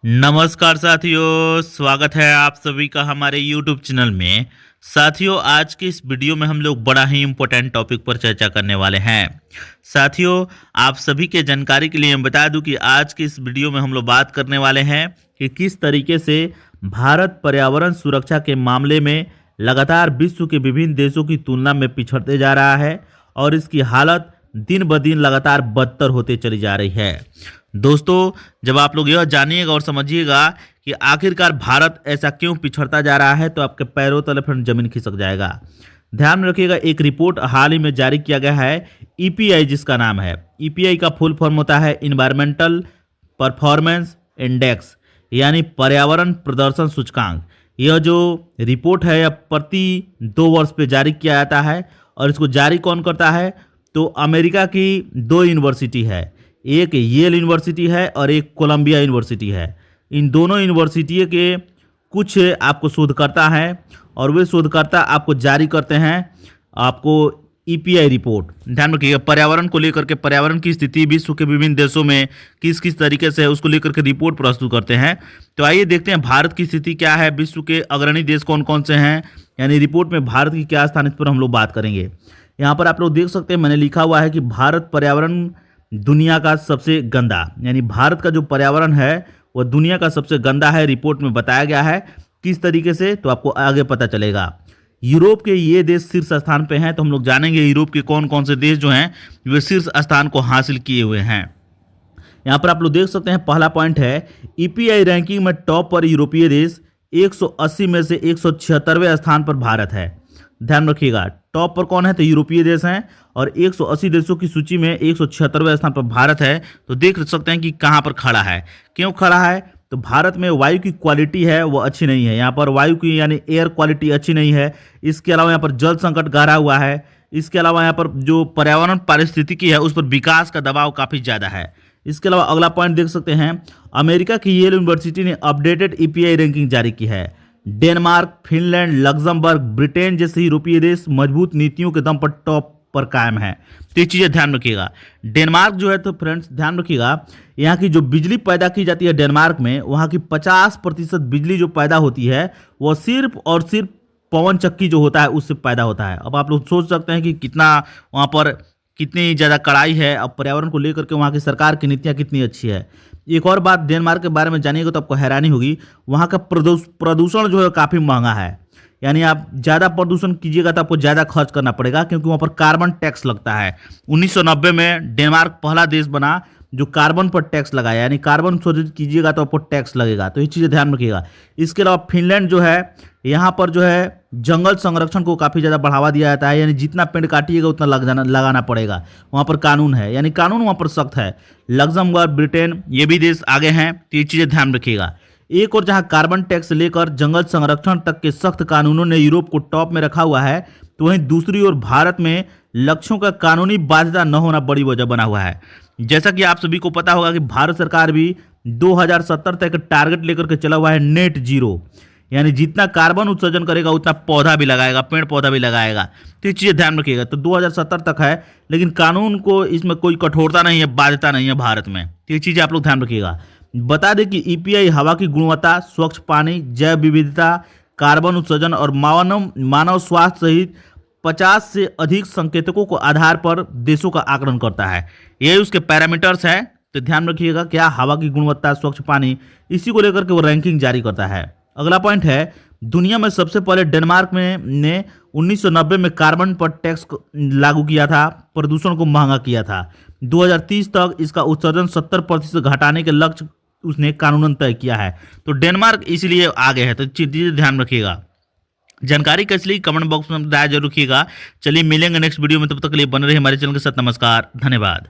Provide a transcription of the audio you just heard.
नमस्कार साथियों, स्वागत है आप सभी का हमारे YouTube चैनल में। साथियों, आज की इस वीडियो में हम लोग बड़ा ही इम्पोर्टेंट टॉपिक पर चर्चा करने वाले हैं। साथियों, आप सभी के जानकारी के लिए मैं बता दूं कि आज की इस वीडियो में हम लोग बात करने वाले हैं कि किस तरीके से भारत पर्यावरण सुरक्षा के मामले में लगातार विश्व के विभिन्न देशों की तुलना में पिछड़ते जा रहा है और इसकी हालत दिन ब दिन लगातार बदतर होते चली जा रही है। दोस्तों, जब आप लोग यह जानिएगा और समझिएगा कि आखिरकार भारत ऐसा क्यों पिछड़ता जा रहा है तो आपके पैरों तले फिर जमीन खिसक जाएगा। ध्यान में रखिएगा, एक रिपोर्ट हाल ही में जारी किया गया है ईपीआई, जिसका नाम है ईपीआई का फुल फॉर्म होता है इन्वायरमेंटल परफॉर्मेंस इंडेक्स, यानी पर्यावरण प्रदर्शन सूचकांक। यह जो रिपोर्ट है यह प्रति 2 वर्ष पे जारी किया जाता है और इसको जारी कौन करता है तो अमेरिका की 2 यूनिवर्सिटी है, एक येल यूनिवर्सिटी है और एक कोलंबिया यूनिवर्सिटी है। इन दोनों यूनिवर्सिटी के कुछ आपको शोधकर्ता हैं और वे शोधकर्ता आपको जारी करते हैं आपको ईपीआई रिपोर्ट। ध्यान रखिएगा, पर्यावरण को लेकर के पर्यावरण की स्थिति विश्व के विभिन्न देशों में किस किस तरीके से है उसको लेकर के रिपोर्ट प्रस्तुत करते हैं। तो आइए देखते हैं भारत की स्थिति क्या है, विश्व के अग्रणी देश कौन कौन से हैं, यानी रिपोर्ट में भारत की क्या स्थान, इस पर हम लोग बात करेंगे। यहाँ पर आप लोग देख सकते हैं, मैंने लिखा हुआ है कि भारत पर्यावरण दुनिया का सबसे गंदा, यानी भारत का जो पर्यावरण है वह दुनिया का सबसे गंदा है, रिपोर्ट में बताया गया है। किस तरीके से तो आपको आगे पता चलेगा। यूरोप के ये देश शीर्ष स्थान पे हैं, तो हम लोग जानेंगे यूरोप के कौन कौन से देश जो हैं वे शीर्ष स्थान को हासिल किए हुए हैं। यहाँ पर आप लोग देख सकते हैं, पहला पॉइंट है ईपीआई रैंकिंग में टॉप पर यूरोपीय देश 180 में से 176वें स्थान पर भारत है। ध्यान रखिएगा, टॉप पर कौन है तो यूरोपीय देश हैं और 180 देशों की सूची में 176वें स्थान पर भारत है। तो देख सकते हैं कि कहां पर खड़ा है, क्यों खड़ा है तो भारत में वायु की क्वालिटी है वो अच्छी नहीं है। यहाँ पर वायु की यानी एयर क्वालिटी अच्छी नहीं है। इसके अलावा यहाँ पर जल संकट गहरा हुआ है। इसके अलावा यहाँ पर जो पर्यावरण पारिस्थितिकी है उस पर विकास का दबाव काफ़ी ज़्यादा है। इसके अलावा अगला पॉइंट देख सकते हैं, अमेरिका की येल यूनिवर्सिटी ने अपडेटेड ईपीआई रैंकिंग जारी की है। डेनमार्क, फिनलैंड, लग्जमबर्ग, ब्रिटेन जैसे यूरोपीय देश मजबूत नीतियों के दम पर टॉप पर कायम है। तो ये चीज़ें ध्यान रखिएगा। डेनमार्क जो है तो फ्रेंड्स ध्यान रखिएगा, यहाँ की जो बिजली पैदा की जाती है डेनमार्क में, वहाँ की 50% बिजली जो पैदा होती है वह सिर्फ और सिर्फ पवन चक्की जो होता है उससे पैदा होता है। अब आप लोग सोच सकते हैं कि कितना वहाँ पर कितनी ज़्यादा कड़ाई है। अब पर्यावरण को लेकर के वहाँ की सरकार की नीतियाँ कितनी अच्छी है। एक और बात डेनमार्क के बारे में जानिएगा तो आपको हैरानी होगी, वहाँ का प्रदूषण जो है काफ़ी महंगा है। यानी आप ज़्यादा प्रदूषण कीजिएगा तो आपको ज़्यादा खर्च करना पड़ेगा, क्योंकि वहाँ पर कार्बन टैक्स लगता है। 1990 में डेनमार्क पहला देश बना जो कार्बन पर टैक्स लगाया, यानी कार्बन उत्सर्जित कीजिएगा तो आपको टैक्स लगेगा। तो ये चीज़ें ध्यान रखिएगा। इसके अलावा फिनलैंड जो है, यहाँ पर जो है जंगल संरक्षण को काफ़ी ज़्यादा बढ़ावा दिया जाता है, यानी जितना पेड़ काटिएगा उतना लगाना पड़ेगा। वहाँ पर कानून है, यानी कानून वहाँ पर सख्त है। लग्जमबर्ग, ब्रिटेन ये भी देश आगे हैं। तो ये चीज़ें ध्यान रखिएगा। एक और जहां कार्बन टैक्स लेकर जंगल संरक्षण तक के सख्त कानूनों ने यूरोप को टॉप में रखा हुआ है, तो वहीं दूसरी ओर भारत में लक्ष्यों का कानूनी बाध्यता न होना बड़ी वजह बना हुआ है। जैसा कि आप सभी को पता होगा कि भारत सरकार भी 2070 तक टारगेट लेकर के चला हुआ है नेट जीरो, यानी जितना कार्बन उत्सर्जन करेगा उतना पौधा भी लगाएगा, पेड़ पौधा भी लगाएगा। तो ये चीज़ें ध्यान रखिएगा। तो 2070 तक है, लेकिन कानून को इसमें कोई कठोरता नहीं है, बाध्यता नहीं है भारत में। तो ये चीज़ें आप लोग ध्यान रखिएगा। बता दें कि ईपीआई हवा की गुणवत्ता, स्वच्छ पानी, जैव विविधता, कार्बन उत्सर्जन और मानव स्वास्थ्य सहित 50 से अधिक संकेतकों को आधार पर देशों का आकलन करता है। यही उसके पैरामीटर्स हैं। तो ध्यान रखिएगा, क्या हवा की गुणवत्ता, स्वच्छ पानी, इसी को लेकर के वो रैंकिंग जारी करता है। अगला पॉइंट है, दुनिया में सबसे पहले डेनमार्क ने 1990 में कार्बन पर टैक्स लागू किया था, प्रदूषण को महंगा किया था। 2030 तक इसका उत्सर्जन 70% घटाने के लक्ष्य उसने कानूनन तय किया है। तो डेनमार्क इसलिए आगे है। तो चीज़ें ध्यान रखिएगा। जानकारी कैसी लगी कमेंट बॉक्स में बताया जरूर रखिएगा। चलिए मिलेंगे नेक्स्ट वीडियो में, तब तक के लिए बने रहिए हमारे चैनल के साथ। नमस्कार, धन्यवाद।